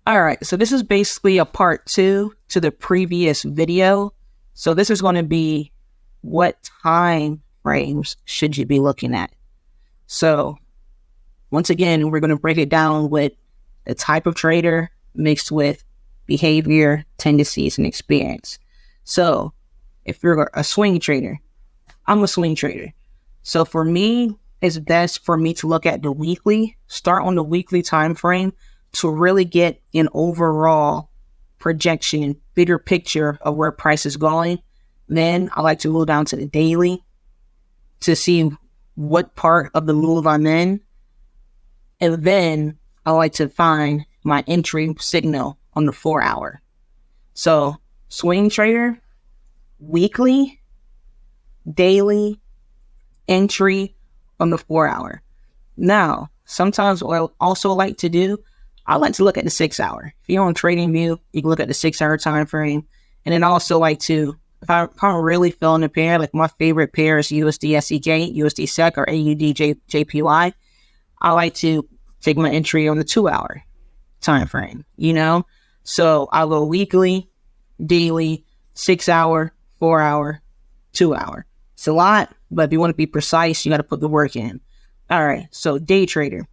All right, so this is basically a part 2 to the previous video. So this is going to be what time frames should you be looking at. So once again, we're going to break it down with the type of trader mixed with behavior, tendencies, and experience. So if you're a swing trader, I'm a swing trader. So for me, it's best for me to look at the weekly, start on the weekly time frame to really get an overall projection, bigger picture of where price is going. Then I like to move down to the daily to see what part of the move I'm in. And then I like to find my entry signal on the 4-hour. So swing trader, weekly, daily, entry on the 4-hour. Now, sometimes what I also like to do, I like to look at the 6-hour. If you're on TradingView, you can look at the 6-hour time frame. And then also like to, if I'm really feeling a pair, like my favorite pair is USD SEJ, USD SEC, or AUD JPY, I like to take my entry on the 2-hour time frame, you know? So I'll go weekly, daily, 6-hour, 4-hour, 2-hour. It's a lot, but if you want to be precise, you got to put the work in. All right, so day trader.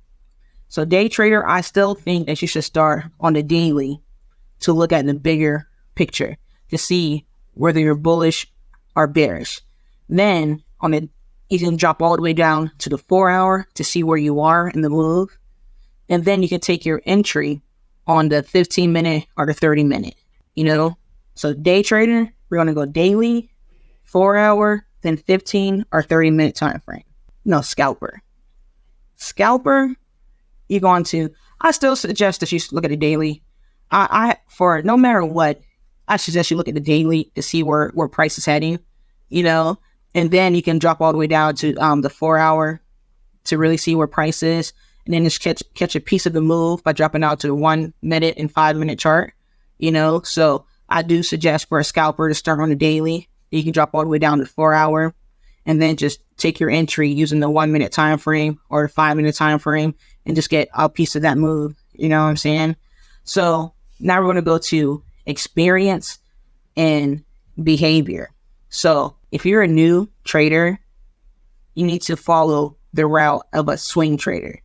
So day trader, I still think that you should start on the daily to look at the bigger picture to see whether you're bullish or bearish. Then you can drop all the way down to the 4-hour to see where you are in the move. And then you can take your entry on the 15-minute or the 30-minute, you know? So day trader, we're going to go daily, 4-hour, then 15 or 30-minute time frame. No, scalper. Scalper, you're going to, I still suggest that you look at the daily. For no matter what, I suggest you look at the daily to see where price is heading, you know, and then you can drop all the way down to the 4-hour to really see where price is. And then just catch a piece of the move by dropping out to the 1-minute and 5-minute chart, you know. So I do suggest for a scalper to start on the daily. You can drop all the way down to 4-hour and then just take your entry using the 1-minute time frame or the 5-minute time frame and just get a piece of that move. You know what I'm saying? So now we're going to go to experience and behavior. So if you're a new trader, you need to follow the route of a swing trader.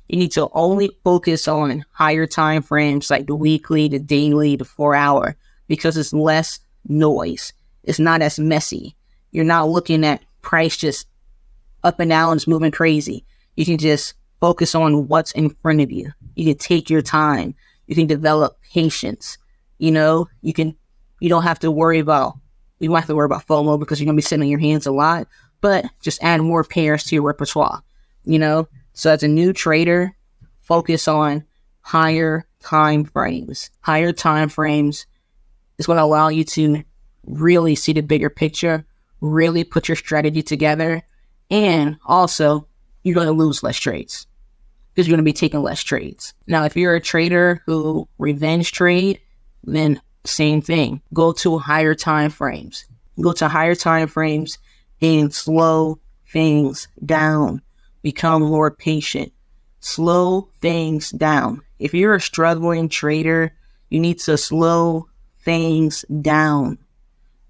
You need to only focus on higher time frames like the weekly, the daily, the 4-hour, because it's less noise. It's not as messy. You're not looking at price just up and down, it's moving crazy. You can just focus on what's in front of you. You can take your time. You can develop patience. You know, you don't have to worry about FOMO because you're going to be sitting on your hands a lot, but just add more pairs to your repertoire, you know? So as a new trader, focus on higher time frames. Higher time frames is going to allow you to really see the bigger picture, really put your strategy together, and also you're going to lose less trades because you're going to be taking less trades. Now, if you're a trader who revenge trade, then same thing. Go to higher time frames. Go to higher time frames and slow things down. Become more patient. Slow things down. If you're a struggling trader, you need to slow things down.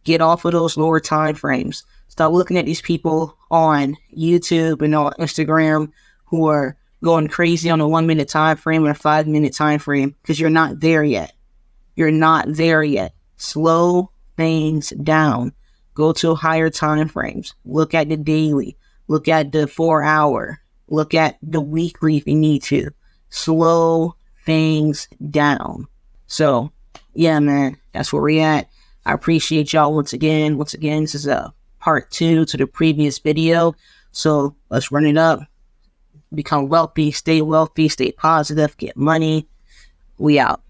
Get off of those lower time frames. Stop looking at these people on YouTube and on Instagram who are going crazy on a 1-minute time frame and a 5-minute time frame because you're not there yet. You're not there yet. Slow things down. Go to higher time frames. Look at the daily. Look at the 4-hour. Look at the weekly if you need to. Slow things down. So, yeah, man, that's where we're at. I appreciate y'all once again. Once again, this is a part 2 to the previous video. So let's run it up. Become wealthy, stay positive, get money. We out.